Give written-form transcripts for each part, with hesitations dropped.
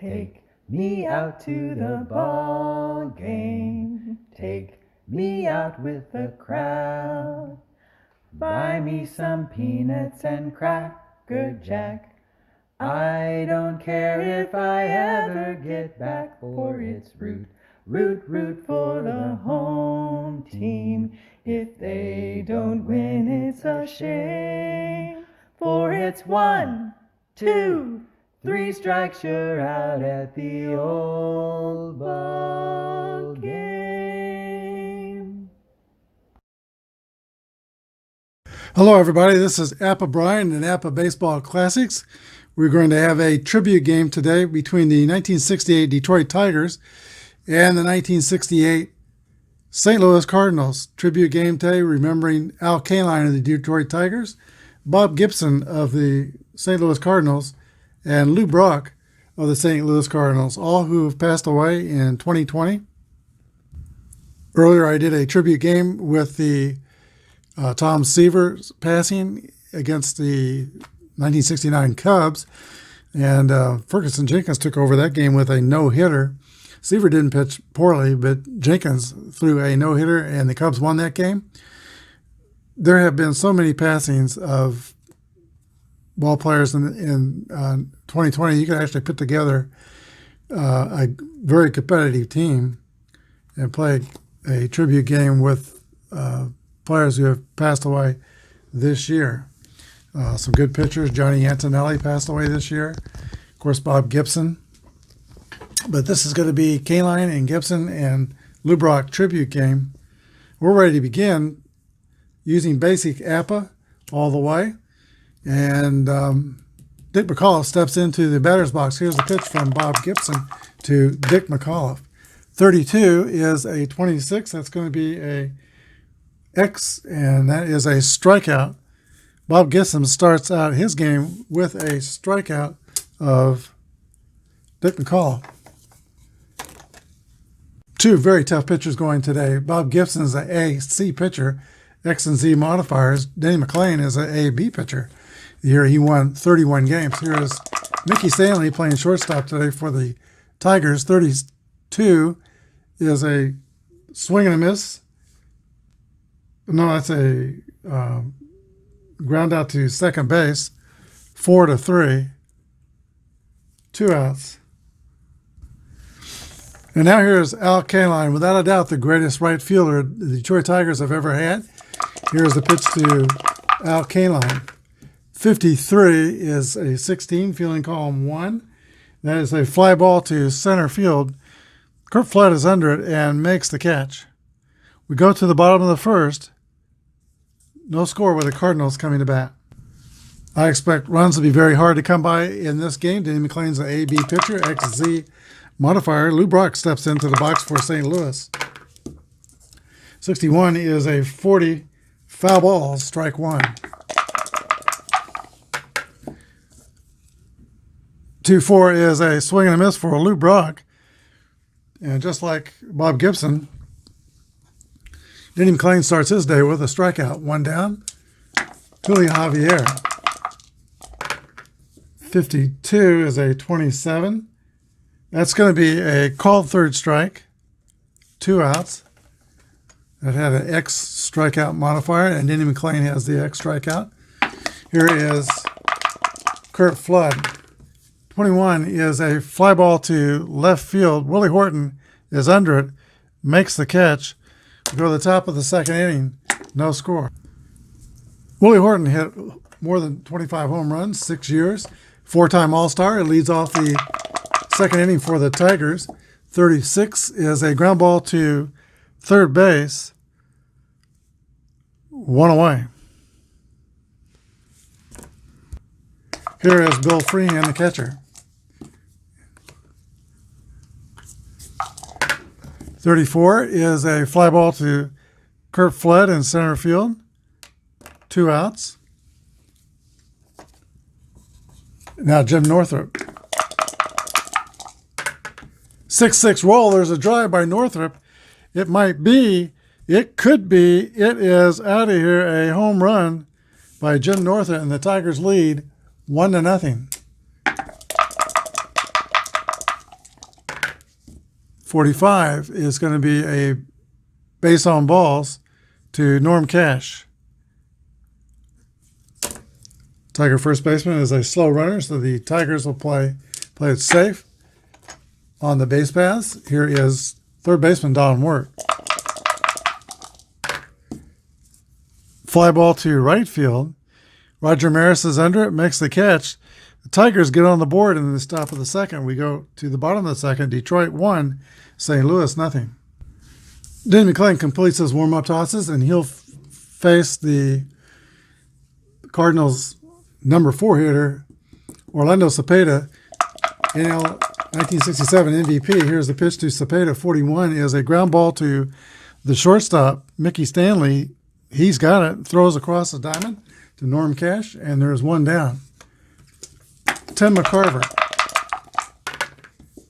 Take me out to the ball game. Take me out with the crowd. Buy me some peanuts and Cracker Jack. I don't care if I ever get back, for it's root, root, root for the home team. If they don't win, it's a shame, for it's 1, 2, 3 strikes, you're out at the old ball game. Hello, everybody. This is Apba Brian and Apba Baseball Classics. We're going to have a tribute game today between the 1968 Detroit Tigers and the 1968 St. Louis Cardinals. Tribute game today, remembering Al Kaline of the Detroit Tigers, Bob Gibson of the St. Louis Cardinals, and Lou Brock of the St. Louis Cardinals, all who have passed away in 2020. Earlier, I did a tribute game with the Tom Seaver's passing against the 1969 Cubs, and Ferguson Jenkins took over that game with a no-hitter. Seaver didn't pitch poorly, but Jenkins threw a no-hitter, and the Cubs won that game. There have been so many passings of ball players in 2020. You could actually put together a very competitive team and play a tribute game with players who have passed away this year. Some good pitchers. Johnny Antonelli passed away this year. Of course, Bob Gibson. But this is going to be Kaline and Gibson and Lou Brock tribute game. We're ready to begin using basic Apba all the way. And Dick McAuliffe steps into the batter's box. Here's the pitch from Bob Gibson to Dick McAuliffe. 32 is a 26. That's going to be a X, and that is a strikeout. Bob Gibson starts out his game with a strikeout of Dick McAuliffe. Two very tough pitchers going today. Bob Gibson is an A-C pitcher, X and Z modifiers. Denny McLain is an A-B pitcher. Here he won 31 games. Here is Mickey Stanley playing shortstop today for the Tigers. 32 is a swing and a miss. No, that's a ground out to second base. 4-3. 2 outs. And now here's Al Kaline, without a doubt the greatest right fielder the Detroit Tigers have ever had. Here's the pitch to Al Kaline. 53 is a 16, fielding column 1. That is a fly ball to center field. Curt Flood is under it and makes the catch. We go to the bottom of the first. No score with the Cardinals coming to bat. I expect runs to be very hard to come by in this game. Denny McLain's an A-B pitcher, XZ modifier. Lou Brock steps into the box for St. Louis. 61 is a 40, foul ball, strike 1. 2-4 is a swing and a miss for Lou Brock. And just like Bob Gibson, Denny McLain starts his day with a strikeout. 1 down. Julio Javier. 52 is a 27. That's going to be a called third strike. 2 outs. That had an X strikeout modifier, and Denny McLain has the X strikeout. Here is Curt Flood. 21 is a fly ball to left field. Willie Horton is under it, makes the catch. We go to the top of the second inning, no score. Willie Horton hit more than 25 home runs, 6 years, 4-time All-Star. It leads off the second inning for the Tigers. 36 is a ground ball to third base, 1 away. Here is Bill Freehan, the catcher. 34 is a fly ball to Curt Flood in center field. 2 outs. Now Jim Northrup. 6-6 roll. There's a drive by Northrup. It might be, it could be, it is out of here, a home run by Jim Northrup, and the Tigers lead 1-0. 45 is going to be a base on balls to Norm Cash. Tiger first baseman is a slow runner, so the Tigers will play it safe on the base paths. Here is third baseman Don Wirt. Fly ball to right field. Roger Maris is under it, makes the catch. The Tigers get on the board in the top of the second. We go to the bottom of the second. Detroit 1, St. Louis nothing. Denny McClain completes his warm-up tosses, and he'll face the Cardinals' number 4 hitter, Orlando Cepeda, NL 1967 MVP. Here's the pitch to Cepeda. 41 is a ground ball to the shortstop, Mickey Stanley. He's got it. Throws across the diamond to Norm Cash, and there's one down. Tim McCarver.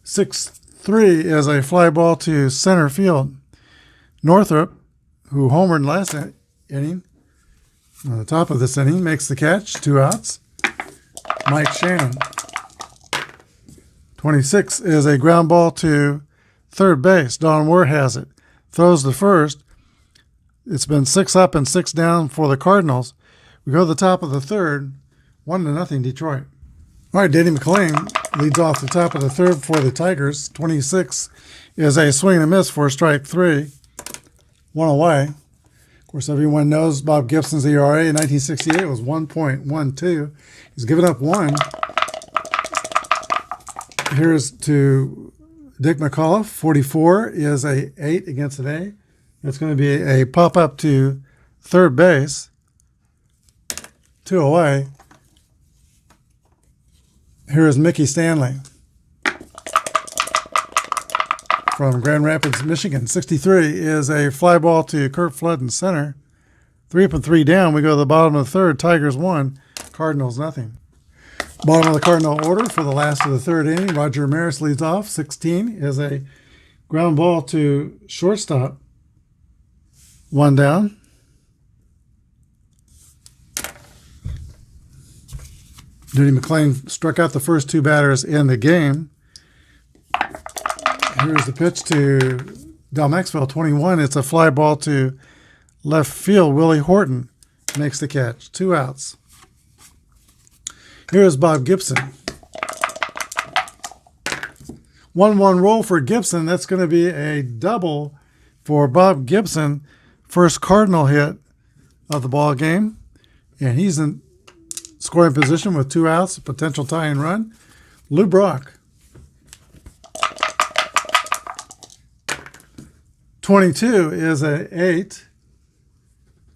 6-3 is a fly ball to center field. Northrop, who homered last inning, on the top of this inning, makes the catch. 2 outs. Mike Shannon. 26 is a ground ball to third base. Don Wirt has it. Throws to first. It's been 6 up and 6 down for the Cardinals. We go to the top of the third. 1-0 Detroit. All right, Denny McClain leads off the top of the third for the Tigers. 26 is a swing and a miss for strike 3. 1 away. Of course, everyone knows Bob Gibson's ERA in 1968 was 1.12. He's given up 1. Here's to Dick McAuliffe. 44 is a 8 against an A. It's going to be a pop-up to third base. 2 away. Here is Mickey Stanley from Grand Rapids, Michigan. 63 is a fly ball to Kurt Flood in center. 3 up and 3 down. We go to the bottom of the third. Tigers 1, Cardinals nothing. Bottom of the Cardinal order for the last of the third inning. Roger Maris leads off. 16 is a ground ball to shortstop. 1 down. Denny McClain struck out the first 2 batters in the game. Here's the pitch to Del Maxwell, 21. It's a fly ball to left field. Willie Horton makes the catch. 2 outs. Here's Bob Gibson. 1-1 roll for Gibson. That's going to be a double for Bob Gibson. First Cardinal hit of the ball game. And he's in scoring position with 2 outs, potential tie-in run. Lou Brock. 22 is a 8.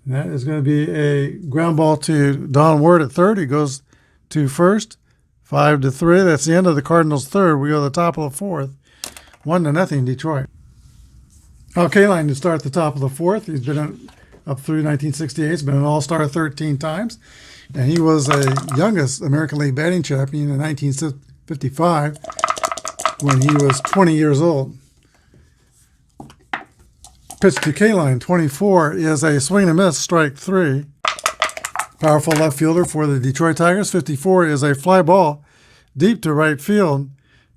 That is going to be a ground ball to Don Wirt at third. He goes to first. 5-3. That's the end of the Cardinals' third. We go to the top of the fourth. 1-0 Detroit. Now Kaline to start the top of the fourth. He's been up through 1968. He's been an All-Star 13 times. And he was a youngest American League batting champion in 1955 when he was 20 years old. Pitch to Kaline, 24, is a swing and a miss, strike 3. Powerful left fielder for the Detroit Tigers. 54 is a fly ball deep to right field.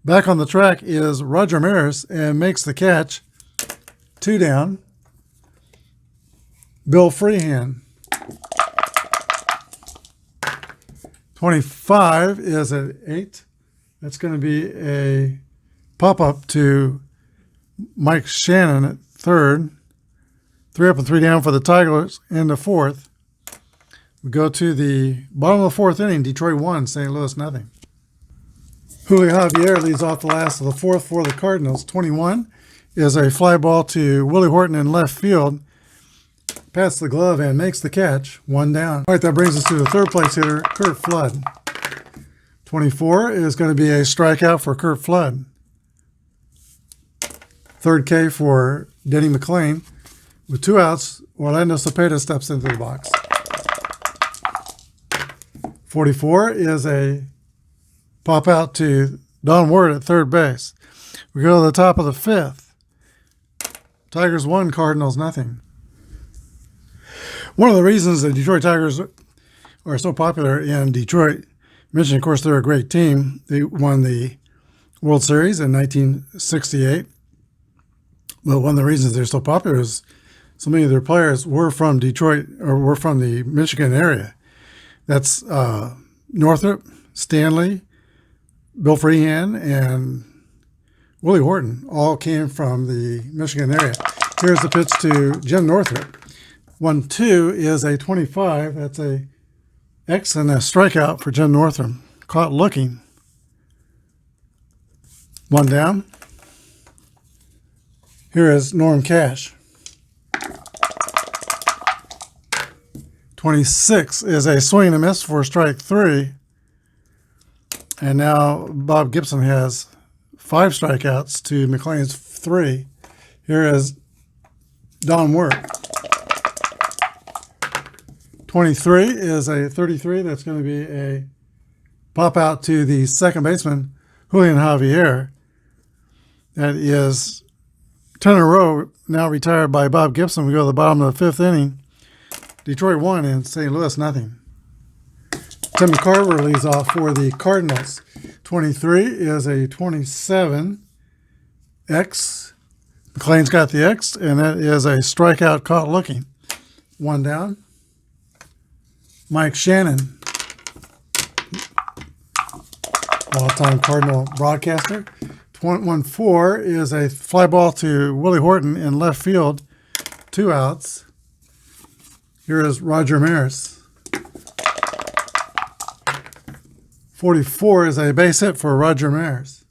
Back on the track is Roger Maris and makes the catch. 2 down. Bill Freehan. 25 is an 8. That's going to be a pop-up to Mike Shannon at third. 3 up and 3 down for the Tigers in the fourth. We go to the bottom of the fourth inning. Detroit 1, St. Louis nothing. Julio Javier leads off the last of the fourth for the Cardinals. 21 is a fly ball to Willie Horton in left field. Pats the glove and makes the catch. 1 down. All right, that brings us to the third place hitter, Kurt Flood. 24 is going to be a strikeout for Kurt Flood. Third K for Denny McClain. With 2 outs, Orlando Cepeda steps into the box. 44 is a pop out to Don Wirt at third base. We go to the top of the fifth. Tigers 1, Cardinals nothing. One of the reasons the Detroit Tigers are so popular in Detroit, mentioned, of course, they're a great team. They won the World Series in 1968. But one of the reasons they're so popular is so many of their players were from Detroit or were from the Michigan area. That's Northrop, Stanley, Bill Freehan, and Willie Horton all came from the Michigan area. Here's the pitch to Jim Northrop. 1-2 is a 25. That's a X and a strikeout for Jim Northrop. Caught looking. One down. Here is Norm Cash. 26 is a swing and a miss for strike 3. And now Bob Gibson has 5 strikeouts to McLean's 3. Here is Don Work. 23 is a 33. That's going to be a pop out to the second baseman, Julian Javier. That is 10 in a row, now retired by Bob Gibson. We go to the bottom of the 5th inning. Detroit 1 and St. Louis nothing. Tim McCarver leads off for the Cardinals. 23 is a 27. X. McLean's got the X, and that is a strikeout caught looking. One down. Mike Shannon, all-time Cardinal broadcaster. 1-4 is a fly ball to Willie Horton in left field. 2 outs. Here is Roger Maris. 44 is a base hit for Roger Maris.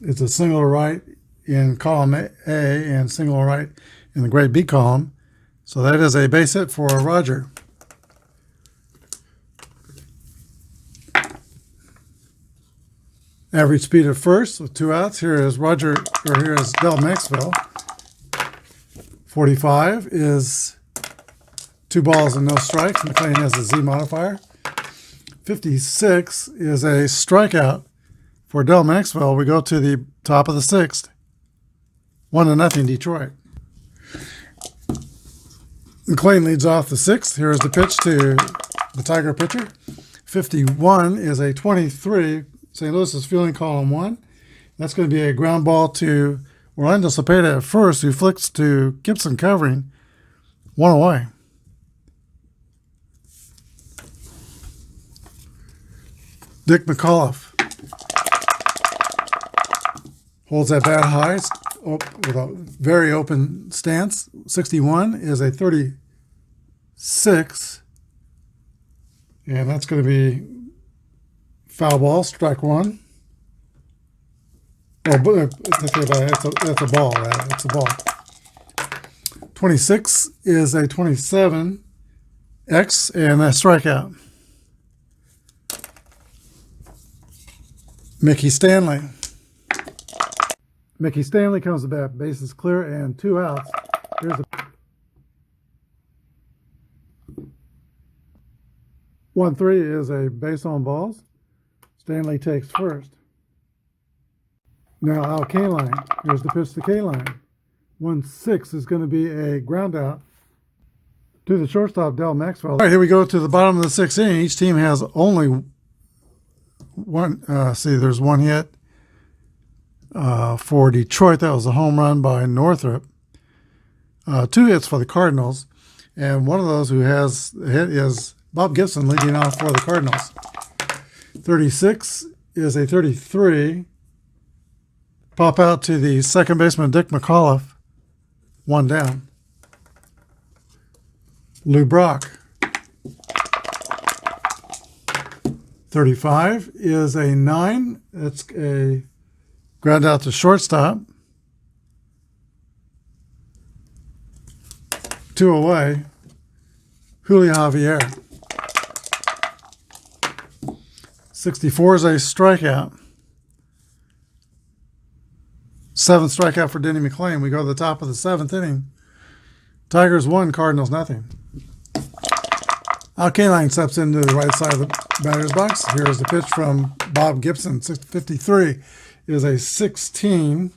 It's a single right in column A and single right in the grade B column. So that is a base hit for Roger. Average speed at first with 2 outs. Here is here is Del Maxwell. 45 is 2 balls and no strikes. McLean has a Z modifier. 56 is a strikeout for Del Maxwell. We go to the top of the 6th. 1-0 Detroit. McLean leads off the 6th. Here's the pitch to the Tiger pitcher. 51 is a 23. St. Louis is fielding column 1. That's going to be a ground ball to Orlando Cepeda at first, who flicks to Gibson covering. 1 away. Dick McAuliffe holds that bat high with a very open stance. 61 is a 36. And that's going to be foul ball, strike 1. Oh, that's a ball, right? That's a ball. 26 is a 27. X and a strikeout. Mickey Stanley. Mickey Stanley comes to bat, bases clear and 2 outs. Here's a 1-3 is a base on balls. Stanley takes first. Now Al Kaline. Here's the pitch to Kaline. 1-6 is going to be a ground out to the shortstop, Del Maxwell. All right, here we go to the bottom of the 6th inning. Each team has only one. There's 1 hit for Detroit. That was a home run by Northrop. 2 hits for the Cardinals. And one of those who has a hit is Bob Gibson leading off for the Cardinals. 36 is a 33. Pop out to the second baseman, Dick McAuliffe. 1 down. Lou Brock. 35 is a 9. That's a ground out to shortstop. 2 away. Julian Javier. 64 is a strikeout. 7th strikeout for Denny McLean. We go to the top of the 7th inning. Tigers 1, Cardinals nothing. Al Kaline steps into the right side of the batter's box. Here is the pitch from Bob Gibson. 53 is a 16.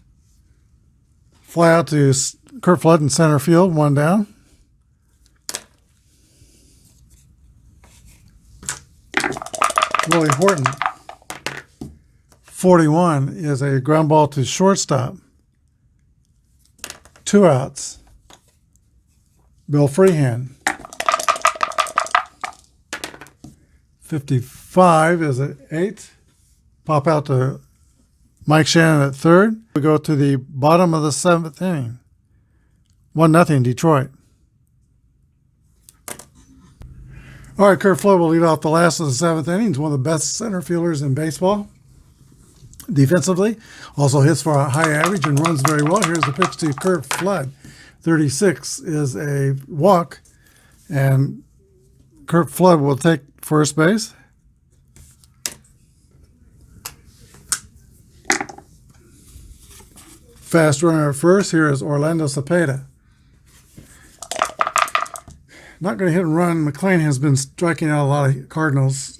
Fly out to Kurt Flood in center field. 1 down. Willie Horton. 41 is a ground ball to shortstop. 2 outs. Bill Freehand. 55 is an 8. Pop out to Mike Shannon at third. We go to the bottom of the 7th inning. 1-0 Detroit. All right, Kurt Flood will lead off the last of the 7th inning. He's one of the best center fielders in baseball. Defensively, also hits for a high average and runs very well. Here's the pitch to Kurt Flood. 36 is a walk, and Kurt Flood will take first base. Fast runner at first. Here is Orlando Cepeda. Not going to hit and run. McLean has been striking out a lot of Cardinals.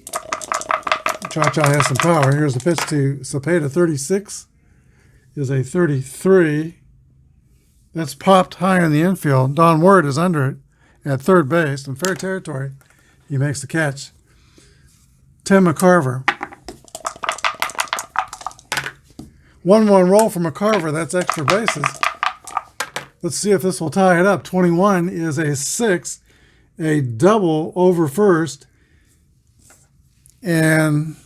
Cha-Cha has some power. Here's the pitch to Cepeda. 36 is a 33. That's popped high in the infield. Don Ward is under it at third base. In fair territory, he makes the catch. Tim McCarver. 1-1 roll for McCarver. That's extra bases. Let's see if this will tie it up. 21 is a 6. A double over first, and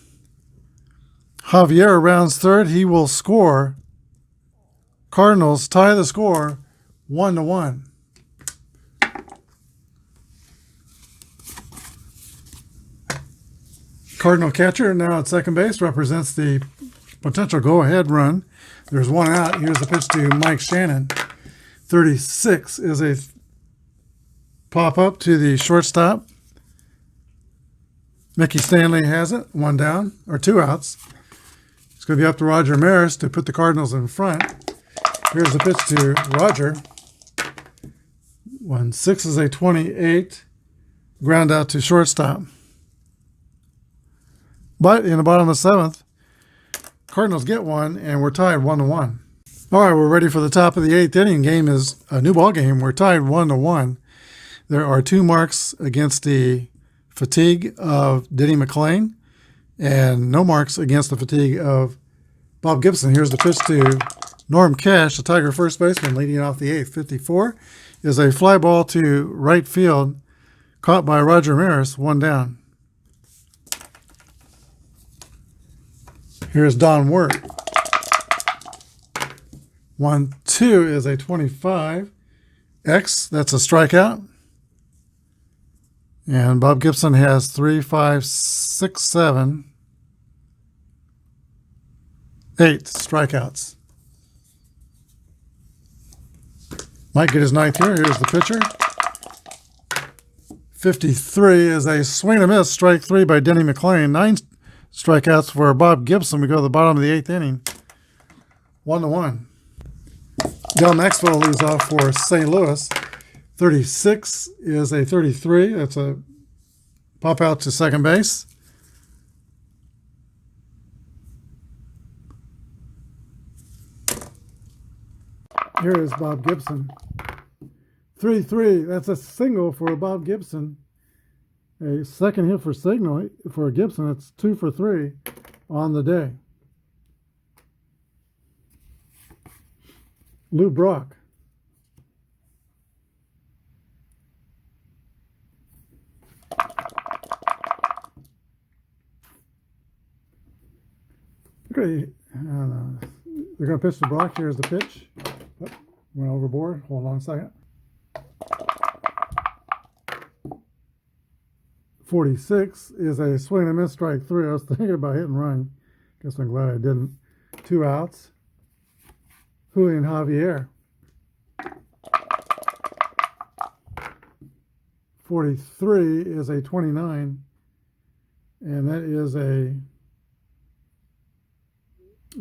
Javier rounds third. He will score. Cardinals tie the score 1-1. Cardinal catcher now at second base represents the potential go-ahead run. There's 1 out. Here's the pitch to Mike Shannon. 36 is a pop up to the shortstop. Mickey Stanley has it. 1 down, or 2 outs. It's going to be up to Roger Maris to put the Cardinals in front. Here's the pitch to Roger. 1-6 is a 28. Ground out to shortstop. But in the bottom of the 7th, Cardinals get 1, and we're tied 1-1. All right, we're ready for the top of the 8th inning. Game is a new ball game. We're tied 1-1. There are 2 marks against the fatigue of Denny McLean and no marks against the fatigue of Bob Gibson. Here's the pitch to Norm Cash, the Tiger first baseman, leading off the 8th. 54 is a fly ball to right field, caught by Roger Maris, 1 down. Here's Don Wirt. 1-2 is a 25. X, that's a strikeout. And Bob Gibson has 3, 5, 6, 7, 8 strikeouts. Might get his 9th here. Here's the pitcher. 53 is a swing and a miss, strike 3 by Denny McLean. 9 strikeouts for Bob Gibson. We go to the bottom of the 8th inning. 1-1. Del Maxwell leads off for St. Louis. 36 is a 33. That's a pop out to second base. Here is Bob Gibson. 3-3. That's a single for Bob Gibson. A second hit for signal for Gibson. It's 2 for 3 on the day. Lou Brock. Okay, they're going to pitch to Brock. Here's the pitch. Oh, went overboard. Hold on a second. 46 is a swing and miss, strike 3. I was thinking about hit and run. Guess I'm glad I didn't. 2 outs. Julian Javier. 43 is a 29. And that is a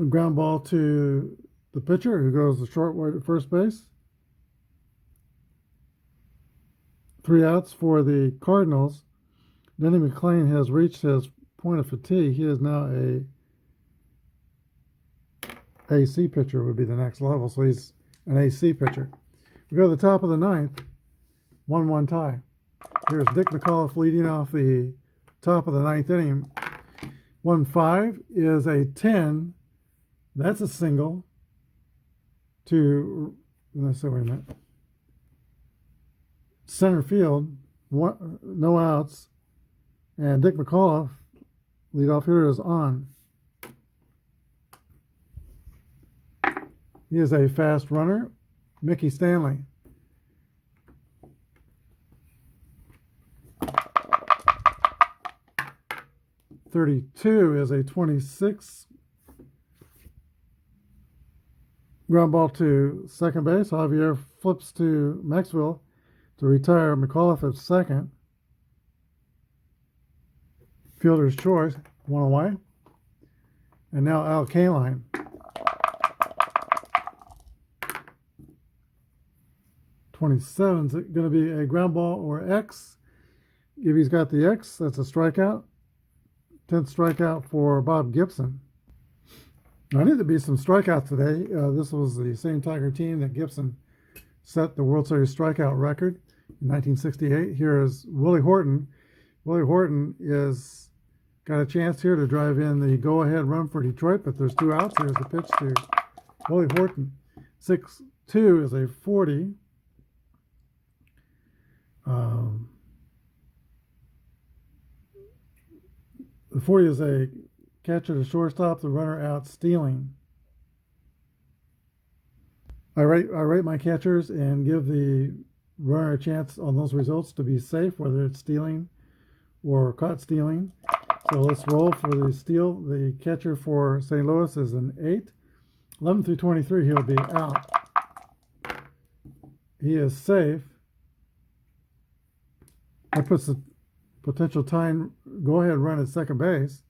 ground ball to the pitcher, who goes the short way at first base. 3 outs for the Cardinals. Denny McLean has reached his point of fatigue. He is now a AC pitcher, would be the next level. So he's an AC pitcher. We go to the top of the 9th. 1-1 tie. Here's Dick McAuliffe leading off the top of the 9th inning. 1-5 is a 10. That's a single to, let's say, wait a minute. Center field, one, no outs, and Dick McAuliffe, leadoff hitter, is on. He is a fast runner, Mickey Stanley. .32 is a 26. Ground ball to second base. Javier flips to Maxwell to retire McAuliffe at second. Fielder's choice, one away. And now Al Kaline. .27 is going to be a ground ball or X. Gibby's got the X. That's a strikeout. 10th strikeout for Bob Gibson. I need to be some strikeouts today. This was the same Tiger team that Gibson set the World Series strikeout record in 1968. Here is Willie Horton. Willie Horton is got a chance here to drive in the go-ahead run for Detroit, but there's 2 outs. Here's the pitch to Willie Horton. 6-2 is a 40. The 40 is a catcher to shortstop, the runner out stealing. I rate my catchers and give the runner a chance on those results to be safe, whether it's stealing or caught stealing. So let's roll for the steal. The catcher for St. Louis is an 8. 11 through 23, he'll be out. He is safe. That puts the potential time go-ahead run at second base.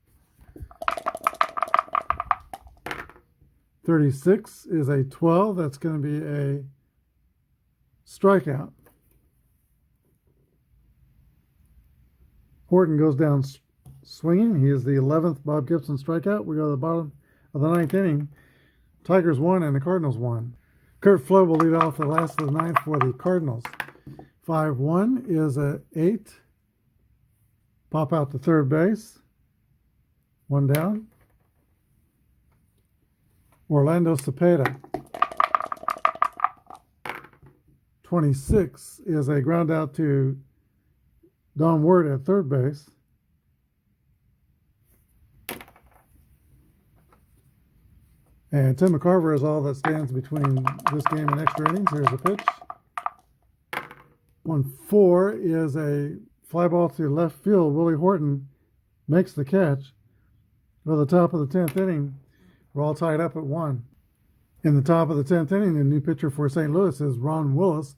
36 is a 12. That's going to be a strikeout. Horton goes down swinging. He is the 11th Bob Gibson strikeout. We go to the bottom of the 9th inning. Tigers won and the Cardinals won. Kurt Flo will lead off the last of the 9th for the Cardinals. 5-1 is a 8. Pop out to third base. 1 down. Orlando Cepeda. 26 is a ground out to Don Ward at third base. And Tim McCarver is all that stands between this game and extra innings. Here's the pitch. 1-4 is a fly ball to left field. Willie Horton makes the catch. By the top of the 10th inning, we're all tied up at 1. In the top of the 10th inning, the new pitcher for St. Louis is Ron Willis,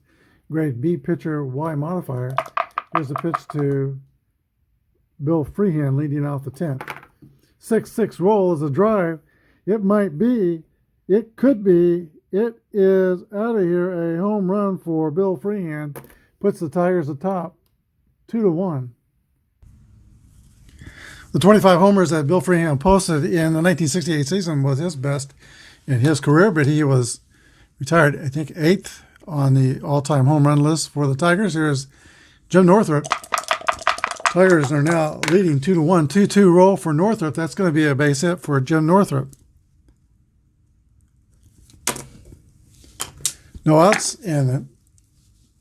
grade B pitcher, Y modifier. Here's the pitch to Bill Freehan leading off the 10th. 6-6 roll is a drive. It might be, it could be, it is out of here. A home run for Bill Freehan puts the Tigers atop 2-1. The 25 homers that Bill Freehan posted in the 1968 season was his best in his career, but he was retired, I think, 8th on the all-time home run list for the Tigers. Here's Jim Northrup. Tigers are now leading 2-1. 2-2 roll for Northrup. That's going to be a base hit for Jim Northrup. No outs, and the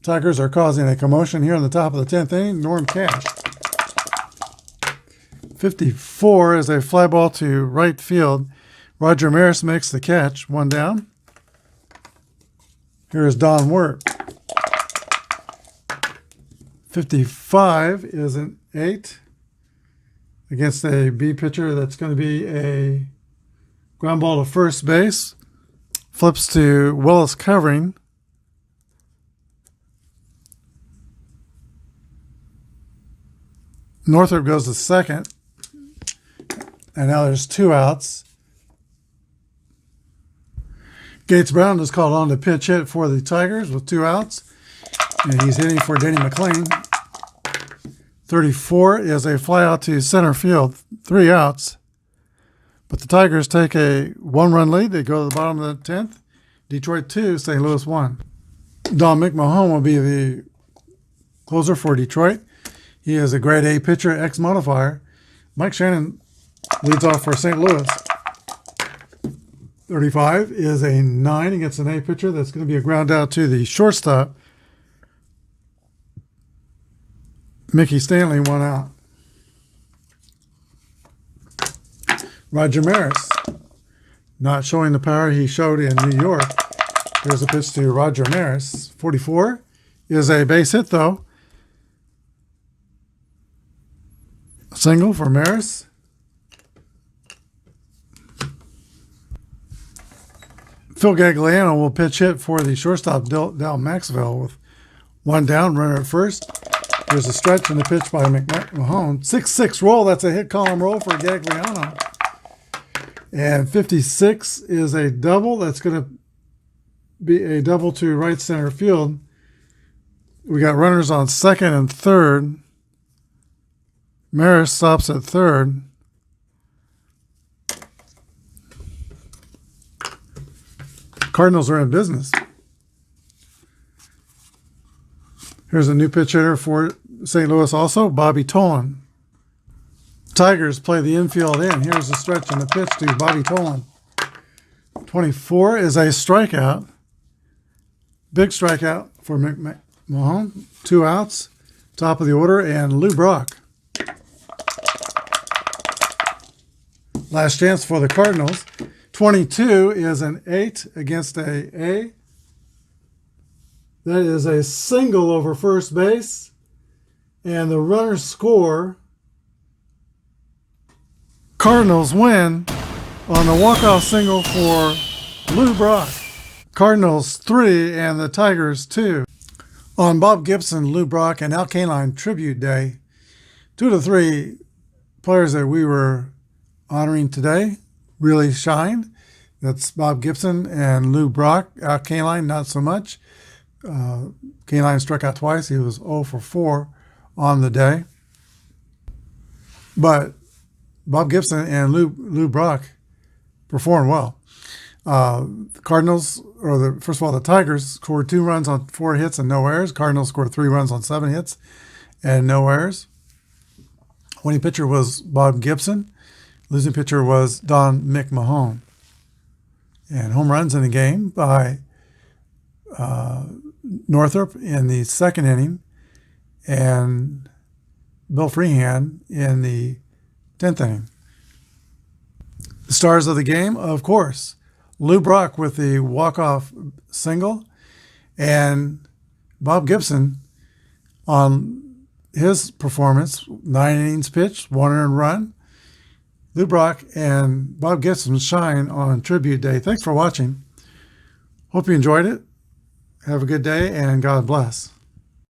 Tigers are causing a commotion here in the top of the 10th inning. Norm Cash. 54 is a fly ball to right field. Roger Maris makes the catch. 1 down. Here is Don Wirt. 55 is an 8 against a B pitcher. That's going to be a ground ball to first base. Flips to Willis covering. Northrup goes to second. And now there's 2 outs. Gates Brown is called on to pitch hit for the Tigers with 2 outs. And he's hitting for Denny McLean. 34 is a fly out to center field. 3 outs. But the Tigers take a 1-run lead. They go to the bottom of the 10th. Detroit 2, St. Louis 1. Don McMahon will be the closer for Detroit. He is a grade A pitcher, X modifier. Mike Shannon leads off for St. Louis. 35 is a 9 against an A pitcher. That's going to be a ground out to the shortstop. Mickey Stanley, 1 out. Roger Maris, not showing the power he showed in New York. Here's a pitch to Roger Maris. 44 is a base hit, though. A single for Maris. Phil Gagliano will pitch hit for the shortstop, Del Maxwell, with 1 down, runner at first. There's a stretch and a pitch by McMahon. 6-6 roll. That's a hit column roll for Gagliano. And 56 is a double. That's going to be a double to right center field. We got runners on second and third. Maris stops at third. Cardinals are in business. Here's a new pitch hitter for St. Louis also, Bobby Tolan. Tigers play the infield in. Here's a stretch and a pitch to Bobby Tolan. 24 is a strikeout. Big strikeout for McMahon. 2 outs. Top of the order, and Lou Brock. Last chance for the Cardinals. 22 is an 8 against a A. That is a single over first base. And the runners score. Cardinals win on the walk-off single for Lou Brock. Cardinals 3 and the Tigers 2. On Bob Gibson, Lou Brock, and Al Kaline Tribute Day, 2 of the 3 players that we were honoring today really shined. That's Bob Gibson and Lou Brock. Al Kaline, not so much. Kaline struck out twice. He was 0 for 4 on the day. But Bob Gibson and Lou Brock performed well. The Cardinals, first of all, the Tigers scored 2 runs on 4 hits and no errors. Cardinals scored 3 runs on 7 hits and no errors. Winning pitcher was Bob Gibson. Losing pitcher was Don McMahon. And home runs in the game by Northrop in the 2nd inning and Bill Freehan in the 10th inning. The stars of the game, of course, Lou Brock with the walk-off single, and Bob Gibson on his performance, 9 innings pitched, 1 earned run. Lou Brock and Bob Gibson shine on Tribute Day. Thanks for watching. Hope you enjoyed it. Have a good day, and God bless.